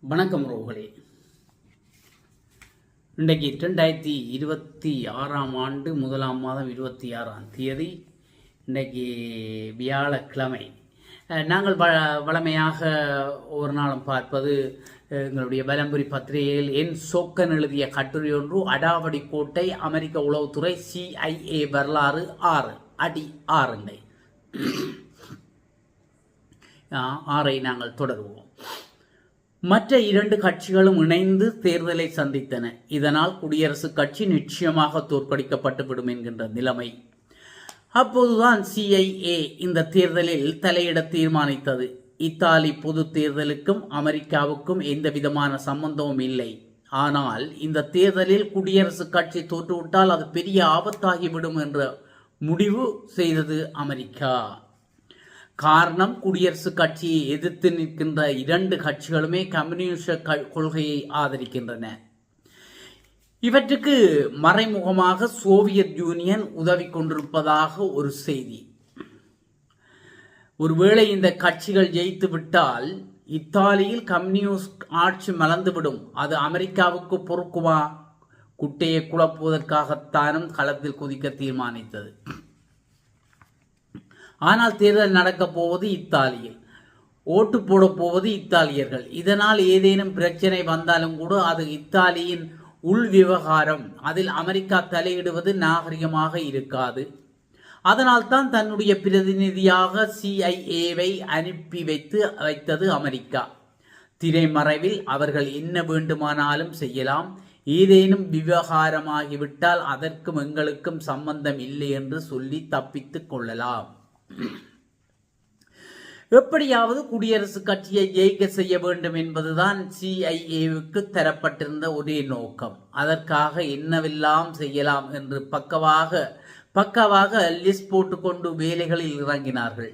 வணக்கம் ரோகளே. இன்றைக்கு 2026 ஆண்டு 1ஆம் மாதம் 26ஆம் தேதி. இன்றைக்கு வியாழக்கிழமை. நாங்கள் வழமையாக ஒரு நாளும் பார்ப்பது எங்களுடைய பலம்புரி பத்திரிகையில் என் சோக்கன் எழுதிய கட்டுரை ஒன்று, அடாவடி கோட்டை அமெரிக்க உளவுத்துறை CIA வரலாறு 6 அடி 6 6ஐ நாங்கள் தொடருவோம். மற்ற இரண்டு கட்சிகளும் இணைந்து தேர்தலை சந்தித்தன. இதனால் குடியரசுக் கட்சி நிச்சயமாக தோற்கடிக்கப்பட்டுவிடும் என்கின்ற நிலைமை. அப்போதுதான் CIA இந்த தேர்தலில் தலையிட தீர்மானித்தது. இத்தாலி பொது தேர்தலுக்கும் அமெரிக்காவுக்கும் எந்த விதமான சம்பந்தமும் இல்லை. ஆனால் இந்த தேர்தலில் குடியரசுக் கட்சி தோற்றுவிட்டால் அது பெரிய ஆபத்தாகிவிடும் என்ற முடிவு செய்தது அமெரிக்கா. காரணம், குடியரசுக் கட்சியை எதிர்த்து நிற்கின்ற இரண்டு கட்சிகளுமே கம்யூனிஸ்ட கொள்கையை ஆதரிக்கின்றன. இவற்றுக்கு மறைமுகமாக சோவியத் யூனியன் உதவி கொண்டிருப்பதாக ஒரு செய்தி. ஒருவேளை இந்த கட்சிகள் ஜெயித்து விட்டால் இத்தாலியில் கம்யூனிஸ்ட் ஆட்சி மலர்ந்துவிடும். அது அமெரிக்காவுக்கு பொறுக்குமா? குட்டையை குழப்புவதற்காகத்தானும் களத்தில் குதிக்க தீர்மானித்தது. ஆனால் தேர்தல் நடக்கப் போவது இத்தாலியில், ஓட்டு போட போவது இத்தாலியர்கள். இதனால் ஏதேனும் பிரச்சனை வந்தாலும் கூட அது இத்தாலியின் உள் விவகாரம். அதில் அமெரிக்கா தலையிடுவது நாகரிகமாக இருக்காது. அதனால்தான் தன்னுடைய பிரதிநிதியாக CIAவை அனுப்பி வைத்தது அமெரிக்கா. திரைமறைவில் அவர்கள் என்ன வேண்டுமானாலும் செய்யலாம். ஏதேனும் விவகாரமாகிவிட்டால் அதற்கும் எங்களுக்கும் சம்பந்தம் இல்லை என்று சொல்லி தப்பித்துக் கொள்ளலாம். எப்படியாவது குடியரசுக் கட்சியை ஜெயிக்க செய்ய வேண்டும் என்பதுதான் CIAவுக்கு தரப்பட்டிருந்த ஒரே நோக்கம். அதற்காக என்னவெல்லாம் செய்யலாம் என்று பக்கவாக லிஸ்ட் போட்டுக்கொண்டு வேலைகளில் இறங்கினார்கள்.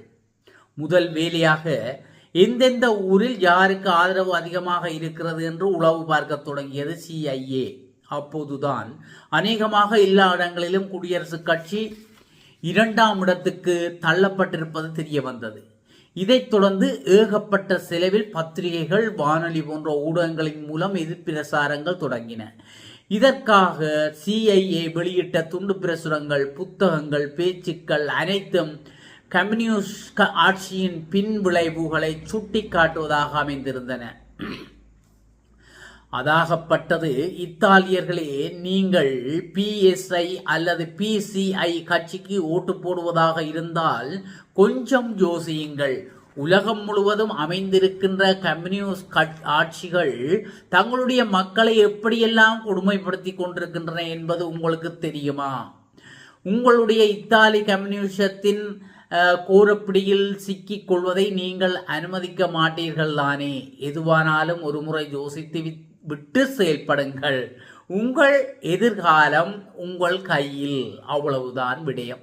முதல் வேலையாக எந்தெந்த ஊரில் யாருக்கு ஆதரவு அதிகமாக இருக்கிறது என்று உளவு பார்க்க தொடங்கியது CIA. அப்போதுதான் அநேகமாக எல்லா இடங்களிலும் குடியரசுக் கட்சி 2ஆம் இடத்துக்கு தள்ளப்பட்டிருப்பது தெரிய வந்தது. இதைத் தொடர்ந்து ஏகப்பட்ட செலவில் பத்திரிகைகள், வானொலி போன்ற ஊடகங்களின் மூலம் எதிர்ப்பிரசாரங்கள் தொடங்கின. இதற்காக CIA வெளியிட்ட துண்டு பிரசுரங்கள், புத்தகங்கள், பேச்சுக்கள் அனைத்தும் கம்யூனிஸ்ட் ஆட்சியின் பின் விளைவுகளை சுட்டி காட்டுவதாக அமைந்திருந்தன. அதாகப்பட்டது, இத்தாலியர்களே, நீங்கள் PSI அல்லது PCI கட்சிக்கு ஓட்டு போடுவதாக இருந்தால் கொஞ்சம் யோசியுங்கள். உலகம் முழுவதும் அமைந்திருக்கின்ற கம்யூனிஸ்ட் ஆட்சிகள் தங்களுடைய மக்களை எப்படியெல்லாம் கொடுமைப்படுத்தி கொண்டிருக்கின்றன என்பது உங்களுக்கு தெரியுமா? உங்களுடைய இத்தாலி கம்யூனிசத்தின் கோரப்பிடியில் சிக்கிக் கொள்வதை நீங்கள் அனுமதிக்க மாட்டீர்கள் தானே? எதுவானாலும் ஒரு முறை யோசித்து விட்டு செயல்படுங்கள். உங்கள் எதிர்காலம் உங்கள் கையில். அவ்வளவுதான் விடயம்.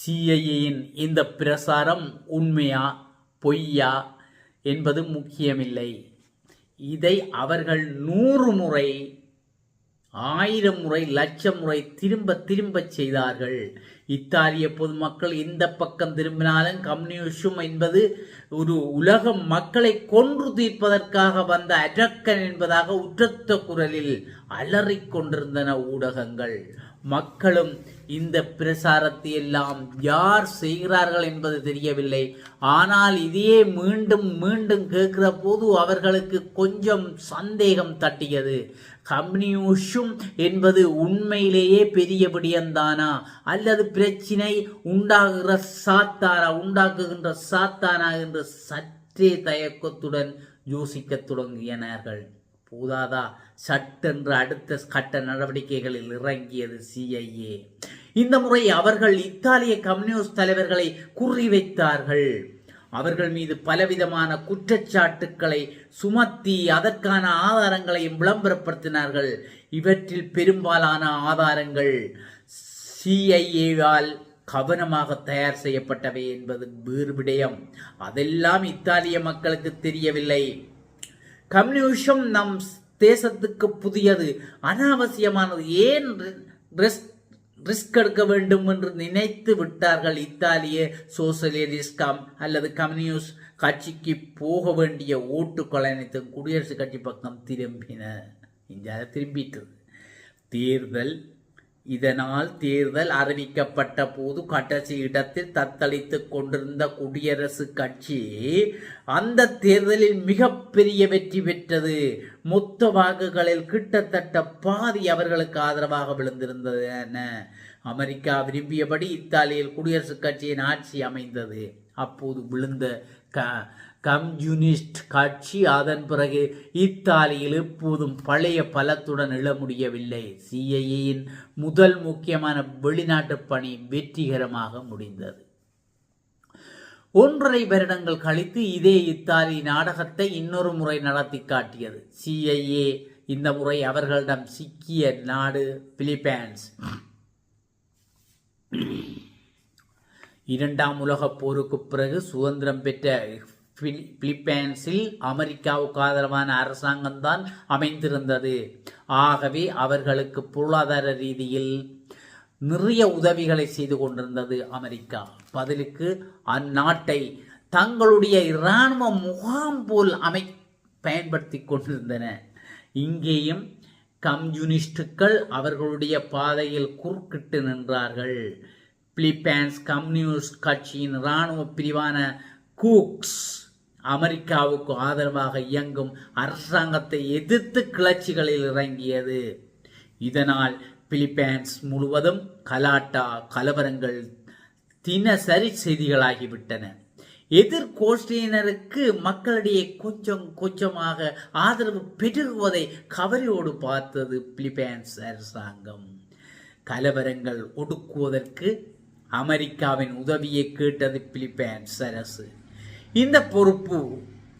CIAயின் இந்த பிரசாரம் உண்மையா பொய்யா என்பது முக்கியமில்லை. இதை அவர்கள் 100 முறை, 1000 முறை, 1,00,000 முறை திரும்ப செய்தார்கள். இத்தாலிய பொதுமக்கள் எந்த பக்கம் திரும்பினாலும் கம்யூனிசம் என்பது ஒரு உலக மக்களை கொன்று தீர்ப்பதற்காக வந்த அரக்கன் என்பதாக உற்றத்த குரலில் அலறிக் கொண்டிருந்தன ஊடகங்கள். மக்களும் இந்த பிரசாரத்தை எல்லாம் யார் செய்கிறார்கள் என்பது தெரியவில்லை. ஆனால் இதையே மீண்டும் மீண்டும் கேட்கிற போது அவர்களுக்கு கொஞ்சம் சந்தேகம் தட்டியது. கம்யூனிசம் என்பது உண்மையிலேயே பெரிய விடயம்தானா, அல்லது பிரச்சினை உண்டாக்குகின்ற சாத்தானா என்று சற்றே தயக்கத்துடன் யோசிக்க தொடங்கினார்கள். போதாதா, சட்டென்று அடுத்த கட்ட நடவடிக்கைகளில் இறங்கியது CIA. இந்த முறை அவர்கள் இத்தாலிய கம்யூனிஸ்ட் தலைவர்களை குறிவைத்தார்கள். அவர்கள் மீது பலவிதமான குற்றச்சாட்டுக்களை சுமத்தி அதற்கான ஆதாரங்களையும் விளம்பரப்படுத்தினார்கள். இவற்றில் பெரும்பாலான ஆதாரங்கள் CIAவால் கவனமாக தயார் செய்யப்பட்டவை என்பது வேறு விடயம். அதெல்லாம் இத்தாலிய மக்களுக்கு தெரியவில்லை. கம்யூனிசம் நம் தேசத்துக்கு புதியது, அனாவசியமானது. ஏன் ரிஸ்க் எடுக்க வேண்டும் என்று நினைத்து விட்டார்கள். இத்தாலிய சோசியலிஸ்ட் அல்லது கம்யூனிஸ்ட் கட்சிக்கு போக வேண்டிய ஓட்டுக்கள் அனைத்தும் குடியரசுக் கட்சி பக்கம் திரும்பின. இந்தியாவில் திரும்பிட்டது. இதனால் தேர்தல் அறிவிக்கப்பட்ட போது கடைசி இடத்தில் தத்தளித்துக் கொண்டிருந்த குடியரசுக் கட்சி அந்த தேர்தலில் மிகப்பெரிய வெற்றி பெற்றது. மொத்த வாக்குகளில் கிட்டத்தட்ட பாதி அவர்களுக்கு ஆதரவாக விழுந்திருந்தது என அமெரிக்கா விரும்பியபடி இத்தாலியில் குடியரசுக் கட்சியின் ஆட்சி அமைந்தது. அப்போது விழுந்த கம்யூனிஸ்ட் கட்சி அதன் பிறகு இத்தாலியில் எப்போதும் பழைய பலத்துடன் எழ முடியவில்லை. சிஐஏயின் முதல் முக்கியமான வெளிநாட்டு பணி வெற்றிகரமாக முடிந்தது. 1.5 வருடங்கள் கழித்து இதே இத்தாலி நாடகத்தை இன்னொரு முறை நடத்தி காட்டியது. சிஐஏ இந்த முறை அவர்களிடம் சிக்கிய நாடு பிலிப்பைன்ஸ். 2ஆம் உலகப் போருக்கு பிறகு சுதந்திரம் பெற்ற பிலிப்பைன்ஸில் அமெரிக்காவுக்கு ஆதரவான அரசாங்கம்தான் அமைந்திருந்தது. ஆகவே அவர்களுக்கு பொருளாதார ரீதியில் நிறைய உதவிகளை செய்து கொண்டிருந்தது அமெரிக்கா. பதிலுக்கு அந்நாட்டை தங்களுடைய இராணுவ முகாம் போல் பயன்படுத்தி கொண்டிருந்தன. இங்கேயும் கம்யூனிஸ்டுகள் அவர்களுடைய பாதையில் குறுக்கிட்டு நின்றார்கள். பிலிப்பைன்ஸ் கம்யூனிஸ்ட் கட்சியின் இராணுவ பிரிவான கூக்ஸ் அமெரிக்காவுக்கு ஆதரவாக இயங்கும் அரசாங்கத்தை எதிர்த்து கிளர்ச்சிகளில் இறங்கியது. இதனால் பிலிப்பைன்ஸ் முழுவதும் கலவரங்கள் தினசரி செய்திகளாகிவிட்டன. எதிர்கோஷ்டியினருக்கு மக்களிடையே கொஞ்சமாக ஆதரவு பெருகுவதை கவலையோடு பார்த்தது பிலிப்பைன்ஸ் அரசாங்கம். கலவரங்கள் ஒடுக்குவதற்கு அமெரிக்காவின் உதவியை கேட்டது பிலிப்பைன்ஸ் அரசு. இந்த பொறுப்பு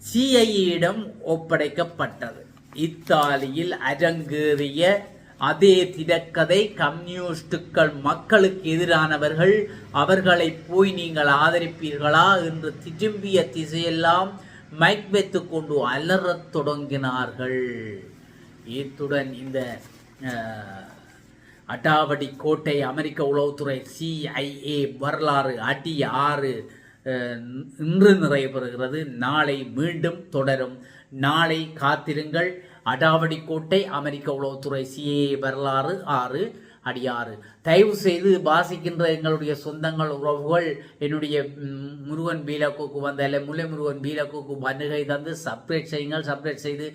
சிஐஏயிடம் ஒப்படைக்கப்பட்டது. இத்தாலியில் அரங்கேறிய அதே திடக்கதை. கம்யூனிஸ்டுகள் மக்களுக்கு எதிரானவர்கள், அவர்களை போய் நீங்கள் ஆதரிப்பீர்களா என்று திரும்பிய திசையெல்லாம் மைக் வைத்து கொண்டு அலறத் தொடங்கினார்கள். இத்துடன் இந்த அடாவடி கோட்டை அமெரிக்க உளவுத்துறை CIA வரலாறு அடி 6 இன்று நிறைவு. நாளை மீண்டும் தொடரும். நாளை காத்திருங்கள். அடாவடி கோட்டை அமெரிக்க உளவுத்துறை CIA வரலாறு 6 அடி 6. தயவு செய்து வாசிக்கின்ற எங்களுடைய சொந்தங்கள் உறவுகள் என்னுடைய முருகன் பீலக்கோக்கு வந்தால முல்லை முருகன் பீலக்கோக்கு வருகை தந்து சப்ஸ்கிரைப் செய்யுங்கள். சப்ஸ்கிரைப் செய்து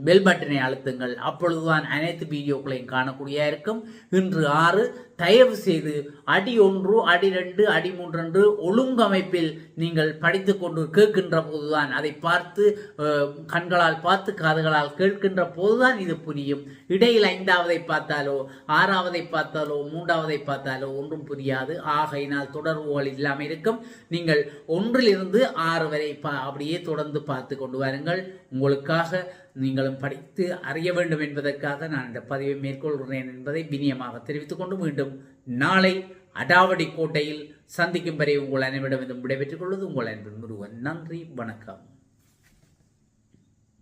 பெல் பட்டனை அழுத்துங்கள். அப்பொழுதுதான் அனைத்து வீடியோக்களையும் காணக்கூடிய இருக்கும். இன்று 6. தயவு செய்து அடி 1, அடி 2, அடி 3 என்று ஒழுங்கமைப்பில் நீங்கள் படித்து கொண்டு கேட்கின்ற போதுதான், அதை பார்த்து கண்களால் பார்த்து காதுகளால் கேட்கின்ற போதுதான் இது புரியும். இடையில் 5ஆவதை பார்த்தாலோ 6ஆவதை பார்த்தாலோ 3ஆவதை பார்த்தாலோ ஒன்றும் புரியாது. ஆகையினால் தொடர்புகள் இல்லாமல் இருக்கும். நீங்கள் 1லிருந்து 6 வரை அப்படியே தொடர்ந்து பார்த்து கொண்டு வாருங்கள். உங்களுக்காக நீங்களும் படித்து அறிய வேண்டும் என்பதற்காக நான் இந்த பதிவை மேற்கொள்கிறேன் என்பதை வினியமாக தெரிவித்துக் கொண்டு மீண்டும் நாளை அடாவடி கோட்டையில் சந்திக்கும் வரை உங்கள் அனைவரிடம் விடைபெற்றுக் கொள்வது உங்கள் அன்பின் முருகன். நன்றி, வணக்கம்.